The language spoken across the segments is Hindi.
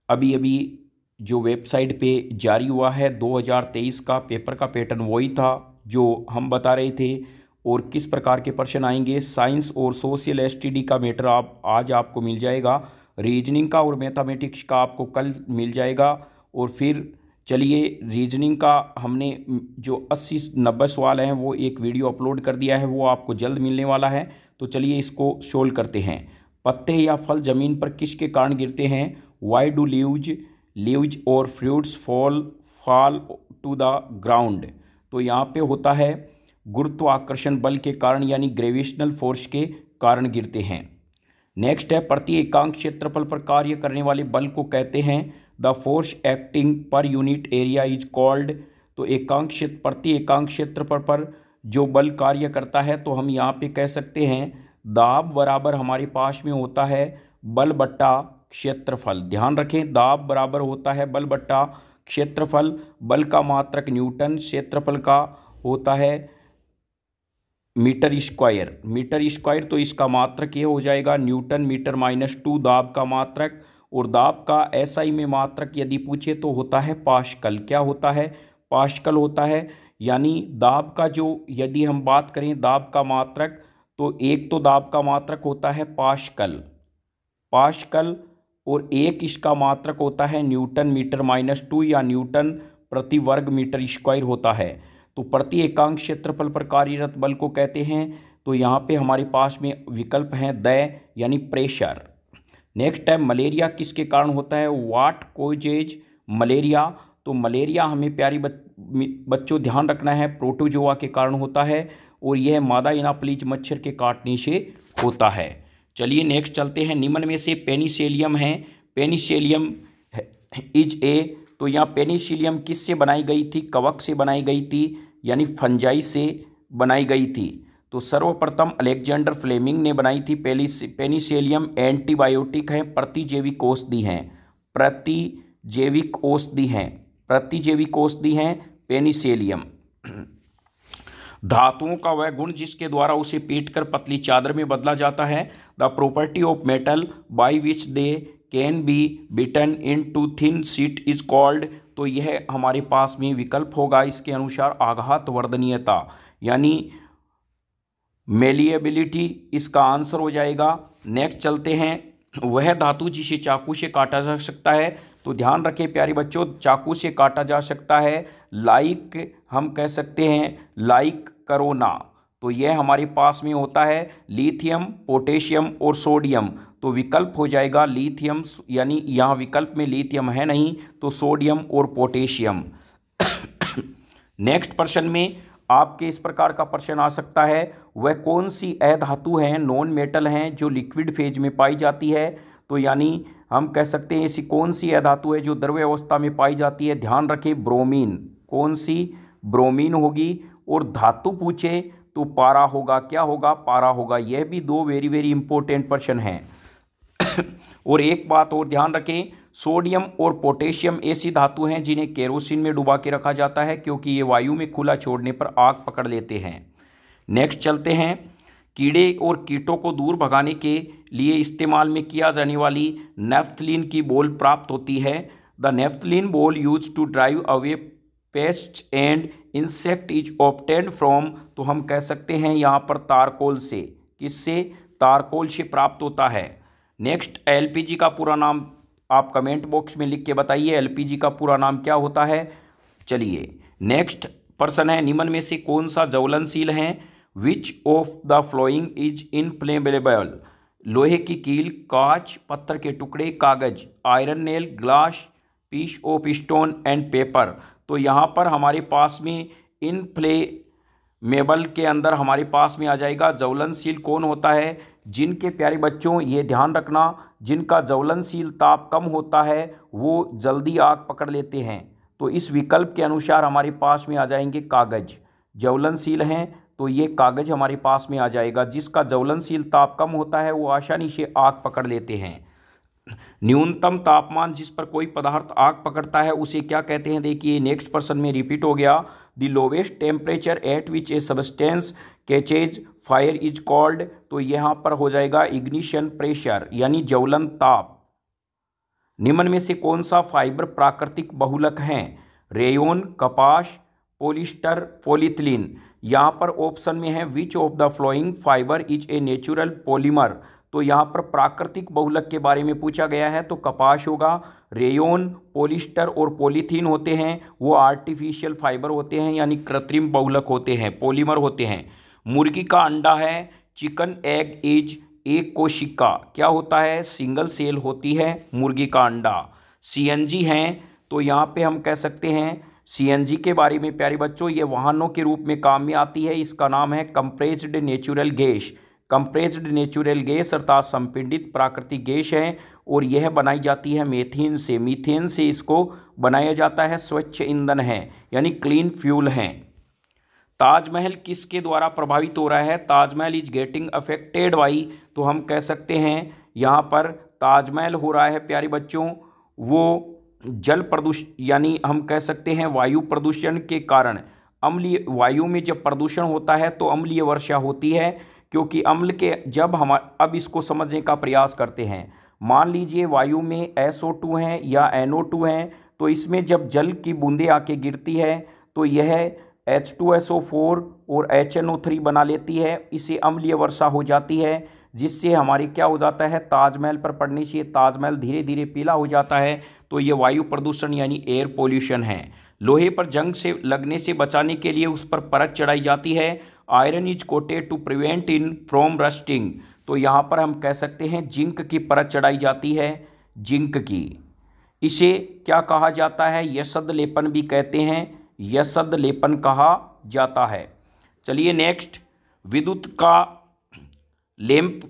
अभी अभी जो वेबसाइट पे जारी हुआ है 2023 का पेपर का पैटर्न वही था जो हम बता रहे थे। और किस प्रकार के प्रश्न आएंगे, साइंस और सोशल एसटीडी का मैटर आप आज आपको मिल जाएगा, रीजनिंग का और मैथमेटिक्स का आपको कल मिल जाएगा। और फिर चलिए, रीजनिंग का हमने जो 80-90 सवाल हैं वो एक वीडियो अपलोड कर दिया है, वो आपको जल्द मिलने वाला है। तो चलिए इसको सोल्व करते हैं। पत्ते या फल जमीन पर किसके कारण गिरते हैं? वाई डू लीव्स और fruits fall to the ground? तो यहाँ पे होता है गुरुत्वाकर्षण बल के कारण, यानी ग्रेविटेशनल फोर्स के कारण गिरते हैं। नेक्स्ट है, प्रति एकांक क्षेत्रफल पर कार्य करने वाले बल को कहते हैं the force acting per unit area is called. तो प्रति एकांक क्षेत्रफल पर जो बल कार्य करता है तो हम यहाँ पे कह सकते हैं दाब बराबर हमारे पास में होता है बल बट्टा क्षेत्रफल। ध्यान रखें, दाब बराबर होता है बल बट्टा क्षेत्रफल। बल का मात्रक न्यूटन, क्षेत्रफल का होता है मीटर स्क्वायर। तो इसका मात्रक ये हो जाएगा न्यूटन मीटर -2 दाब का मात्रक। और दाब का एसआई में मात्रक यदि पूछे तो होता है पास्कल। क्या होता है? पास्कल होता है। यानी दाब का जो, यदि हम बात करें दाब का मात्रक, तो एक तो दाब का मात्रक होता है पास्कल, और एक इसका मात्रक होता है न्यूटन मीटर -2 या न्यूटन प्रति वर्ग मीटर स्क्वायर होता है। तो प्रति एकांक क्षेत्रफल पर कार्यरत बल को कहते हैं। तो यहाँ पे हमारे पास में विकल्प हैं दय यानी प्रेशर। नेक्स्ट है, मलेरिया किसके कारण होता है? What causes malaria? तो मलेरिया हमें प्यारी बच्चों ध्यान रखना है प्रोटोजोआ के कारण होता है, और यह मादा एनाफ्लीज मच्छर के काटने से होता है। चलिए नेक्स्ट चलते हैं। निम्न में से पेनिसिलियम है, पेनिसिलियम इज ए। तो यहाँ पेनिसिलियम किससे बनाई गई थी? कवक से बनाई गई थी, यानी फंजाई से बनाई गई थी। तो सर्वप्रथम अलेक्जेंडर फ्लेमिंग ने बनाई थी। पेनिसिलियम एंटीबायोटिक है, प्रतिजैविक औषधि हैं पेनिसिलियम। धातुओं का वह गुण जिसके द्वारा उसे पीटकर पतली चादर में बदला जाता है। The property of metal by which they can be beaten into thin sheet is called. तो यह हमारे पास में विकल्प होगा इसके अनुसार आघात वर्धनीयता, यानी मेलिएबिलिटी इसका आंसर हो जाएगा। नेक्स्ट चलते हैं, वह धातु जिसे चाकू से काटा जा सकता है। तो ध्यान रखें प्यारे बच्चों, चाकू से काटा जा सकता है लाइक, हम कह सकते हैं लाइक करोना। तो यह हमारे पास में होता है लिथियम, पोटेशियम और सोडियम। तो विकल्प हो जाएगा लिथियम, यानी यहाँ विकल्प में लिथियम है नहीं, तो सोडियम और पोटेशियम। नेक्स्ट प्रश्न में आपके इस प्रकार का प्रश्न आ सकता है, वह कौन सी अधातु है, नॉन मेटल हैं, जो लिक्विड फेज में पाई जाती है। तो यानी हम कह सकते हैं ऐसी कौन सी अधातु है जो द्रव्य अवस्था में पाई जाती है? ध्यान रखें ब्रोमीन। कौन सी? ब्रोमीन होगी। और धातु पूछे तो पारा होगा। क्या होगा? पारा होगा। यह भी दो वेरी वेरी इंपॉर्टेंट प्रश्न हैं। और एक बात और ध्यान रखें, सोडियम और पोटेशियम ऐसी धातु हैं जिन्हें केरोसिन में डुबा के रखा जाता है, क्योंकि ये वायु में खुला छोड़ने पर आग पकड़ लेते हैं। नेक्स्ट चलते हैं, कीड़े और कीटों को दूर भगाने के लिए इस्तेमाल में किया जाने वाली नेफ्थलीन की बॉल प्राप्त होती है। The naphthalene ball use to drive away pest and insect is obtained from. तो हम कह सकते हैं यहाँ पर तारकोल से। किससे? तारकोल से प्राप्त होता है। नेक्स्ट, एलपीजी का पूरा नाम आप कमेंट बॉक्स में लिख के बताइए, एलपीजी का पूरा नाम क्या होता है। चलिए नेक्स्ट प्रश्न है, निम्न में से कौन सा ज्वलनशील है? Which of the following is inflammable? लोहे की कील, कांच, पत्थर के टुकड़े, कागज, iron nail, glass, piece of stone and paper. तो यहाँ पर हमारे पास में इनफ्लेमेबल के अंदर हमारे पास में आ जाएगा ज्वलनशील कौन होता है? जिनके प्यारे बच्चों ये ध्यान रखना, जिनका ज्वलनशील ताप कम होता है वो जल्दी आग पकड़ लेते हैं। तो इस विकल्प के अनुसार हमारे पास में आ जाएंगे कागज। ज्वलनशील हैं तो ये कागज हमारे पास में आ जाएगा। जिसका ज्वलनशील ताप कम होता है वो आसानी से आग पकड़ लेते हैं। न्यूनतम तापमान जिस पर कोई पदार्थ आग पकड़ता है उसे क्या कहते हैं? देखिए नेक्स्ट पर्सन में रिपीट हो गया, the lowest temperature at which a substance catches fire is called. तो यहाँ पर हो जाएगा इग्निशन प्रेशर, यानी ज्वलन ताप। निम्न में से कौन सा फाइबर प्राकृतिक बहुलक हैं? रेयोन, कपास, पोलिस्टर, पॉलीथिलीन। यहाँ पर ऑप्शन में है which of the flowing fibre is a natural polymer. तो यहाँ पर प्राकृतिक बहुलक के बारे में पूछा गया है, तो कपास होगा। रेयोन, पॉलिस्टर और पॉलीथीन होते हैं वो आर्टिफिशियल फाइबर होते हैं, यानी कृत्रिम बहुलक होते हैं, पॉलीमर होते हैं। मुर्गी का अंडा है चिकन एग इज एक कोशिका, क्या होता है? सिंगल सेल होती है मुर्गी का अंडा। सीएनजी हैं, तो यहाँ पे हम कह सकते हैं सीएनजी के बारे में प्यारे बच्चों, ये वाहनों के रूप में काम में आती है। इसका नाम है compressed natural gas. Compressed natural gas अर्थात संपीड़ित प्राकृतिक गैस है, और यह बनाई जाती है मीथेन से। मीथेन से इसको बनाया जाता है, स्वच्छ ईंधन है, यानी क्लीन फ्यूल है। ताजमहल किसके द्वारा प्रभावित हो रहा है? Taj Mahal is getting affected by, तो हम कह सकते हैं यहाँ पर ताजमहल हो रहा है प्यारे बच्चों वो जल प्रदूषण, यानी हम कह सकते हैं वायु प्रदूषण के कारण। अम्लीय वायु में जब प्रदूषण होता है तो अम्लीय वर्षा होती है, क्योंकि अम्ल के जब हम अब इसको समझने का प्रयास करते हैं। मान लीजिए वायु में SO2 है या NO2 है, तो इसमें जब जल की बूंदें आके गिरती है तो यह H2SO4 और HNO3 बना लेती है, इसे अम्लीय वर्षा हो जाती है, जिससे हमारी क्या हो जाता है? ताजमहल पर पड़ने से ताजमहल धीरे धीरे पीला हो जाता है। तो ये वायु प्रदूषण यानी एयर पोल्यूशन है। लोहे पर जंग से लगने से बचाने के लिए उस पर परत चढ़ाई जाती है। Iron is coated to prevent in from rusting, तो यहाँ पर हम कह सकते हैं जिंक की परत चढ़ाई जाती है, जिंक की। इसे क्या कहा जाता है? यशद लेपन भी कहते हैं, यशद लेपन कहा जाता है। चलिए नेक्स्ट, विद्युत का लैंप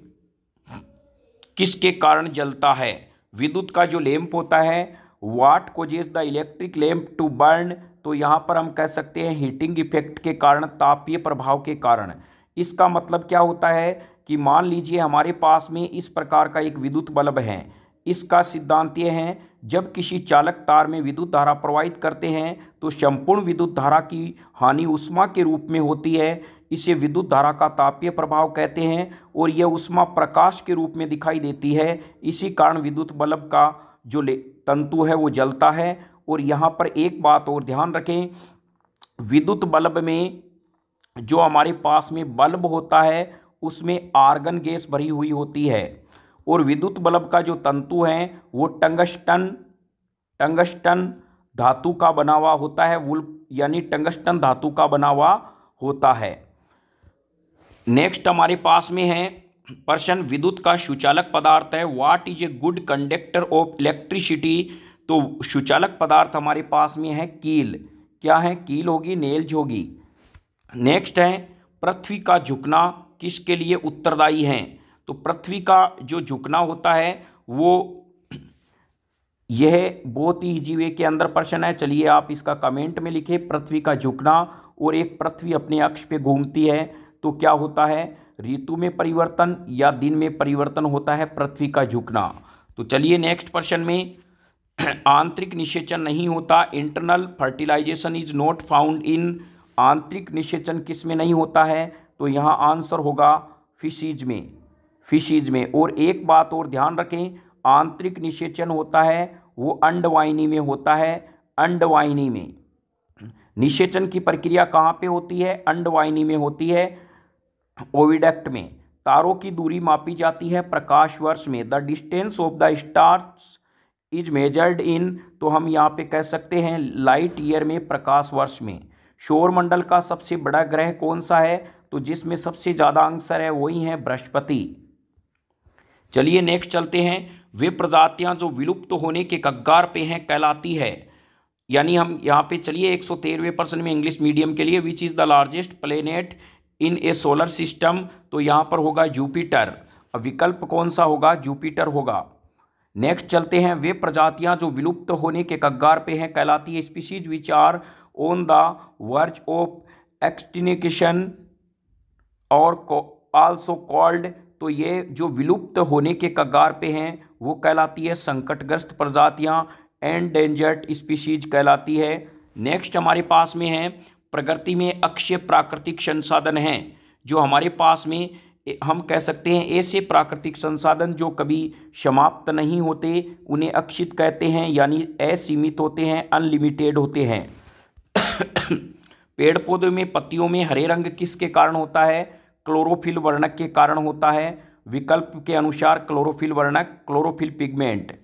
किसके कारण जलता है? विद्युत का जो लैंप होता है, what causes the electric lamp to burn, तो यहाँ पर हम कह सकते हैं हीटिंग इफेक्ट के कारण, तापीय प्रभाव के कारण। इसका मतलब क्या होता है कि मान लीजिए हमारे पास में इस प्रकार का एक विद्युत बल्ब है। इसका सिद्धांत यह है, जब किसी चालक तार में विद्युत धारा प्रवाहित करते हैं तो संपूर्ण विद्युत धारा की हानि ऊष्मा के रूप में होती है। इसे विद्युत धारा का तापीय प्रभाव कहते हैं, और यह ऊष्मा प्रकाश के रूप में दिखाई देती है। इसी कारण विद्युत बल्ब का जो तंतु है वो जलता है। और यहाँ पर एक बात और ध्यान रखें, विद्युत बल्ब में जो हमारे पास में बल्ब होता है उसमें आर्गन गैस भरी हुई होती है, और विद्युत बल्ब का जो तंतु है वो टंगस्टन धातु का बना हुआ होता है, वुल्फ यानी टंगस्टन धातु का बना हुआ होता है। नेक्स्ट हमारे पास में है प्रश्न, विद्युत का सुचालक पदार्थ है। What is a good conductor of electricity, तो सुचालक पदार्थ हमारे पास में है कील। क्या है? कील होगी, नेल्ज होगी। नेक्स्ट है पृथ्वी का झुकना किसके लिए उत्तरदायी है? तो पृथ्वी का जो झुकना होता है वो, यह बहुत ही इजी वे के अंदर प्रश्न है। चलिए आप इसका कमेंट में लिखें, पृथ्वी का झुकना। और एक पृथ्वी अपने अक्ष पे घूमती है तो क्या होता है? ऋतु में परिवर्तन या दिन में परिवर्तन होता है पृथ्वी का झुकना। तो चलिए नेक्स्ट प्रश्न में, आंतरिक निषेचन नहीं होता, internal fertilisation is not found in, आंतरिक निषेचन किस में नहीं होता है? तो यहाँ आंसर होगा फिशीज में, फिशीज में। और एक बात और ध्यान रखें, आंतरिक निषेचन होता है वो अंडवाहिनी में होता है, अंडवाहिनी में। निषेचन की प्रक्रिया कहाँ पे होती है? अंडवाहिनी में होती है, ओविडक्ट में। तारों की दूरी मापी जाती है प्रकाश वर्ष में। The distance of the stars is measured in, तो हम यहाँ पे कह सकते हैं लाइट ईयर में, प्रकाश वर्ष में। सौरमंडल का सबसे बड़ा ग्रह कौन सा है? तो जिसमें सबसे ज़्यादा आंसर है वही है बृहस्पति। चलिए नेक्स्ट चलते हैं, वे प्रजातियां जो विलुप्त होने के कगार पे हैं कहलाती है, यानी हम यहाँ पे चलिए 113वें प्रश्न में इंग्लिश मीडियम के लिए, which is the largest planet in A solar system, तो यहाँ पर होगा जुपिटर। अब विकल्प कौन सा होगा? जुपिटर होगा। नेक्स्ट चलते हैं, वे प्रजातियां जो विलुप्त होने के कगार पे हैं कहलाती है species which are on the verge of extinction और आल्सो कॉल्ड, तो ये जो विलुप्त होने के कगार पे हैं वो कहलाती है संकटग्रस्त प्रजातियां, एंडेंजर्ड स्पीशीज कहलाती है। नेक्स्ट हमारे पास में है, प्रकृति में अक्षय प्राकृतिक संसाधन हैं जो हमारे पास में हम कह सकते हैं ऐसे प्राकृतिक संसाधन जो कभी समाप्त नहीं होते उन्हें अक्षित कहते हैं, यानी असीमित होते हैं, अनलिमिटेड होते हैं। पेड़ पौधों में पत्तियों में हरे रंग किसके कारण होता है? क्लोरोफिल वर्णक के कारण होता है। विकल्प के अनुसार क्लोरोफिल वर्णक, क्लोरोफिल पिगमेंट।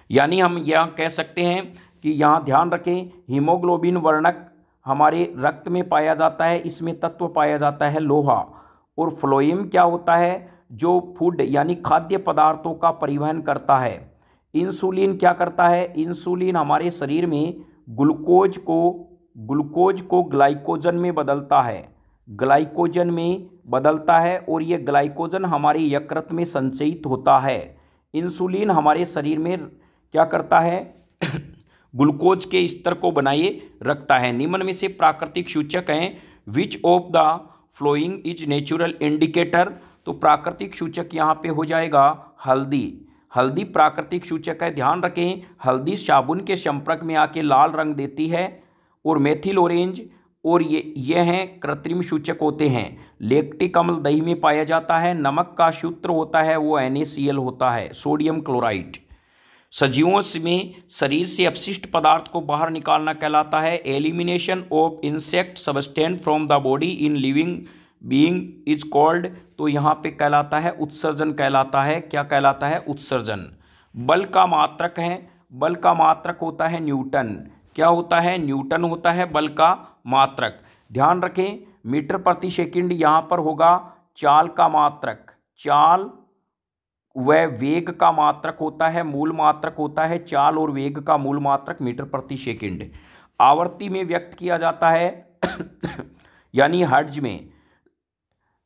यानी हम यह कह सकते हैं कि यहाँ ध्यान रखें, हीमोग्लोबिन वर्णक हमारे रक्त में पाया जाता है, इसमें तत्व पाया जाता है लोहा। और फ्लोएम क्या होता है? जो फूड यानी खाद्य पदार्थों का परिवहन करता है। इंसुलिन क्या करता है? इंसुलिन हमारे शरीर में ग्लूकोज को ग्लाइकोजन में बदलता है, ग्लाइकोजन में बदलता है, और ये ग्लाइकोजन हमारे यकृत में संचयित होता है। इंसुलिन हमारे शरीर में क्या करता है? ग्लूकोज के स्तर को बनाए रखता है। निम्न में से प्राकृतिक सूचक हैं, विच of the following is natural indicator. तो प्राकृतिक सूचक यहाँ पे हो जाएगा हल्दी। हल्दी प्राकृतिक सूचक है, ध्यान रखें। हल्दी साबुन के संपर्क में आके लाल रंग देती है। और मेथिल ऑरेंज, और ये हैं कृत्रिम सूचक होते हैं। लैक्टिक अम्ल दही में पाया जाता है। नमक का सूत्र होता है वो NaCl होता है, सोडियम क्लोराइड। सजीवों में शरीर से अपशिष्ट पदार्थ को बाहर निकालना कहलाता है elimination of insect substance from the body in living being is called. तो यहाँ पे कहलाता है उत्सर्जन कहलाता है। क्या कहलाता है? उत्सर्जन। बल का मात्रक है, बल का मात्रक होता है न्यूटन। क्या होता है? न्यूटन होता है बल का मात्रक। ध्यान रखें, मीटर प्रति सेकंड यहाँ पर होगा चाल का मात्रक। चाल वह वेग का मात्रक होता है, मूल मात्रक होता है। चाल और वेग का मूल मात्रक मीटर प्रति सेकंड। आवर्ती में व्यक्त किया जाता है यानी हर्ट्ज में।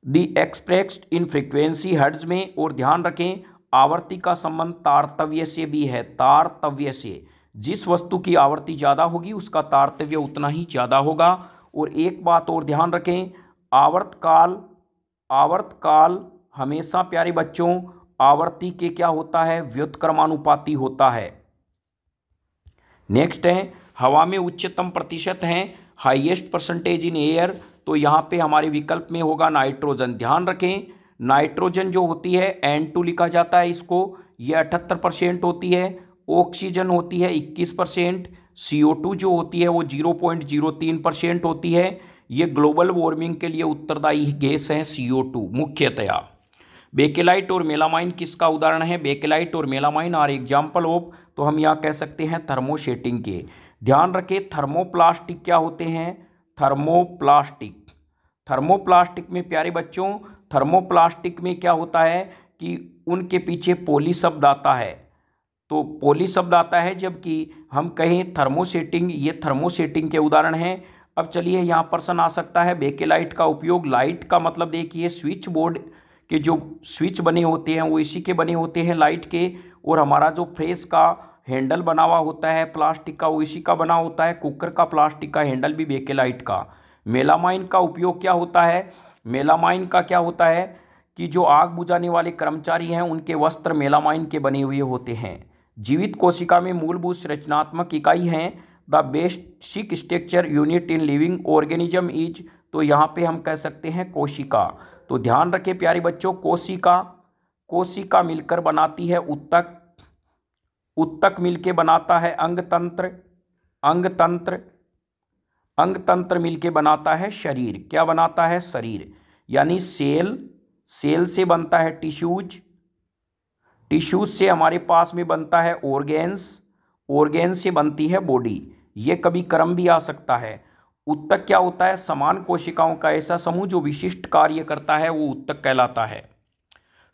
दी एक्सप्रेस्ड इन फ्रीक्वेंसी हर्ट्ज में। और ध्यान रखें, आवर्ती का संबंध तारतव्य से भी है, तारतव्य से। जिस वस्तु की आवर्ती ज़्यादा होगी उसका तारतव्य उतना ही ज़्यादा होगा। और एक बात और ध्यान रखें, आवर्तकाल हमेशा प्यारे बच्चों आवर्ती के क्या होता है? व्युत्क्रमानुपाती होता है। नेक्स्ट है, हवा में उच्चतम प्रतिशत है, हाईएस्ट परसेंटेज इन एयर। तो यहाँ पे हमारे विकल्प में होगा नाइट्रोजन। ध्यान रखें, नाइट्रोजन जो होती है N2 लिखा जाता है इसको, ये 78% होती है। ऑक्सीजन होती है 21%। CO2 जो होती है वो 0.03% होती है। ये ग्लोबल वार्मिंग के लिए उत्तरदायी गैस है CO2 मुख्यतया। बेकेलाइट और मेलामाइन किसका उदाहरण है? बेकेलाइट और मेलामाइन आर एग्जाम्पल ऑफ। तो हम यहाँ कह सकते हैं थर्मोसेटिंग के। ध्यान रखें, थर्मोप्लास्टिक क्या होते हैं? थर्मोप्लास्टिक। थर्मोप्लास्टिक में प्यारे बच्चों, थर्मोप्लास्टिक में क्या होता है कि उनके पीछे पॉली शब्द आता है। तो पॉली शब्द आता है, जबकि हम कहें थर्मोसेटिंग, ये थर्मोसेटिंग के उदाहरण हैं। अब चलिए यहाँ प्रश्न आ सकता है, बेकेलाइट का उपयोग, लाइट का मतलब देखिए स्विच बोर्ड के जो स्विच बने होते हैं वो इसी के बने होते हैं, लाइट के। और हमारा जो फ्रेस का हैंडल बना हुआ होता है प्लास्टिक का, वो इसी का बना होता है। कुकर का प्लास्टिक का हैंडल भी बेकेलाइट का। मेलामाइन का उपयोग क्या होता है? मेलामाइन का क्या होता है कि जो आग बुझाने वाले कर्मचारी हैं उनके वस्त्र मेलामाइन के बने हुए होते हैं। जीवित कोशिका में मूलभूत रचनात्मक इकाई हैं। The basic structure unit in living organism is. तो यहाँ पे हम कह सकते हैं कोशिका। तो ध्यान रखें प्यारे बच्चों, कोशिका मिलकर बनाती है उत्तक, उत्तक मिलके बनाता है अंगतंत्र, अंगतंत्र मिलके बनाता है शरीर। क्या बनाता है? शरीर। यानी सेल से बनता है टिश्यूज, टिश्यूज से हमारे पास में बनता है ऑर्गेन्स से बनती है बॉडी। ये कभी क्रम भी आ सकता है। उत्तक क्या होता है? समान कोशिकाओं का ऐसा समूह जो विशिष्ट कार्य करता है, वो उत्तक कहलाता है।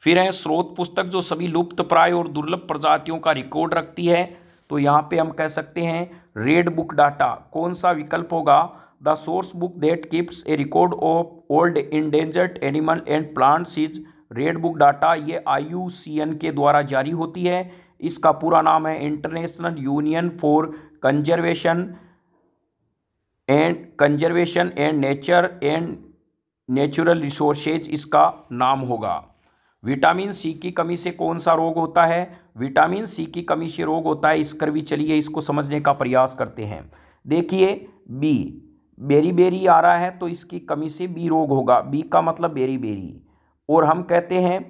फिर है स्रोत पुस्तक, जो सभी लुप्त प्राय और दुर्लभ प्रजातियों का रिकॉर्ड रखती है। तो यहाँ पे हम कह सकते हैं रेड बुक डाटा। कौन सा विकल्प होगा? The source book that keeps A record of old endangered animal and plants is red book data. ये IUCN के द्वारा जारी होती है। इसका पूरा नाम है international union for conservation and nature and natural resources इसका नाम होगा। विटामिन सी की कमी से कौन सा रोग होता है? विटामिन सी की कमी से रोग होता है स्कर्वी। चलिए इसको समझने का प्रयास करते हैं। देखिए बेरी बेरी आ रहा है तो इसकी कमी से बी रोग होगा, बी का मतलब बेरी बेरी। और हम कहते हैं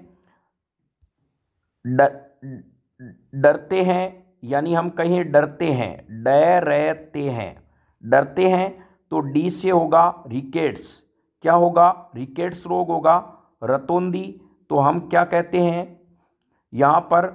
डरते हैं, यानी हम कहें डरते हैं, डरते हैं, डरते हैं, तो डी से होगा रिकेट्स। क्या होगा? रिकेट्स रोग होगा। रतौंधी, तो हम क्या कहते हैं यहाँ पर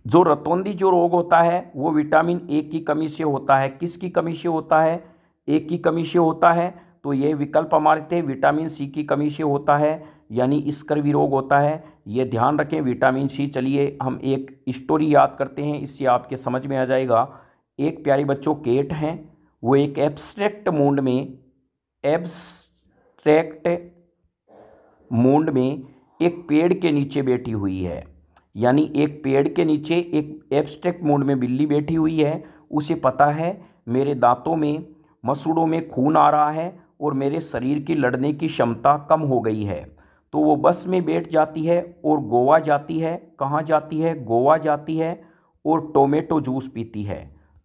जो रतौंधी जो रोग होता है वो विटामिन ए की कमी से होता है। किसकी कमी से होता है? ए की कमी से होता है। तो ये विकल्प हमारे थे, विटामिन सी की कमी से होता है, यानी स्कर्वी रोग होता है। ये ध्यान रखें, विटामिन सी। चलिए हम एक स्टोरी याद करते हैं, इससे आपके समझ में आ जाएगा। एक प्यारे बच्चों केट हैं, वो एक एब्स्ट्रैक्ट मूड में एक पेड़ के नीचे बैठी हुई है। यानी एक पेड़ के नीचे एक एब्स्ट्रैक्ट मूड में बिल्ली बैठी हुई है। उसे पता है मेरे दांतों में, मसूड़ों में खून आ रहा है और मेरे शरीर की लड़ने की क्षमता कम हो गई है। तो वो बस में बैठ जाती है और गोवा जाती है। कहाँ जाती है? गोवा जाती है और टोमेटो जूस पीती है।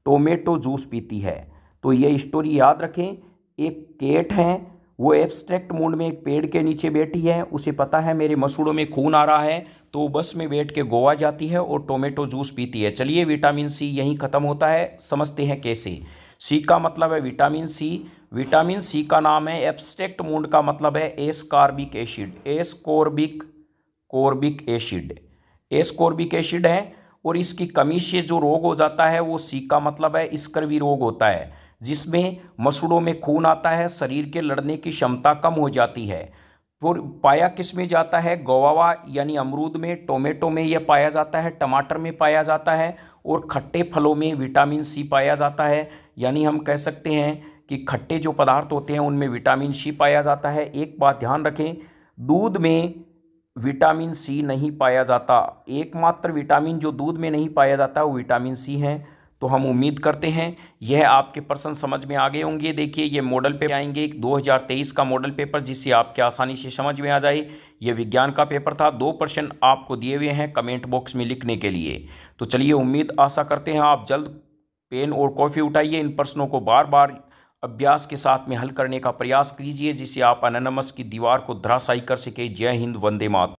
टोमेटो जूस पीती है। तो ये स्टोरी याद रखें। एक केट है, वो एब्स्ट्रैक्ट मूड में एक पेड़ के नीचे बैठी है। उसे पता है मेरे मसूड़ों में खून आ रहा है, तो वो बस में बैठ के गोवा जाती है और टोमेटो जूस पीती है। चलिए विटामिन सी यहीं ख़त्म होता है, समझते हैं कैसे। सी का मतलब है विटामिन सी। विटामिन सी का नाम है, एब्स्ट्रैक्ट मूड का मतलब है एस्कॉर्बिक एसिड। एस्कॉर्बिक एसिड है। और इसकी कमी से जो रोग हो जाता है वो सी का मतलब है स्कर्वी रोग होता है, जिसमें मसूड़ों में खून आता है, शरीर के लड़ने की क्षमता कम हो जाती है। और पाया किस में जाता है? गोवावा यानी अमरूद में, टोमेटो में यह पाया जाता है, टमाटर में पाया जाता है, और खट्टे फलों में विटामिन सी पाया जाता है। यानी हम कह सकते हैं कि खट्टे जो पदार्थ होते हैं उनमें विटामिन सी पाया जाता है। एक बात ध्यान रखें, दूध में विटामिन सी नहीं पाया जाता। एकमात्र विटामिन जो दूध में नहीं पाया जाता वो विटामिन सी है। तो हम उम्मीद करते हैं यह आपके प्रश्न समझ में आ गए होंगे। देखिए ये मॉडल पे आएंगे 2023 का मॉडल पेपर, जिससे आपके आसानी से समझ में आ जाए। ये विज्ञान का पेपर था। 2 प्रश्न आपको दिए हुए हैं कमेंट बॉक्स में लिखने के लिए। तो चलिए उम्मीद आशा करते हैं आप जल्द पेन और कॉफ़ी उठाइए, इन प्रश्नों को बार बार अभ्यास के साथ में हल करने का प्रयास कीजिए, जिससे आप एनोनिमस की दीवार को धराशायी कर सके। जय हिंद, वंदे मातरम।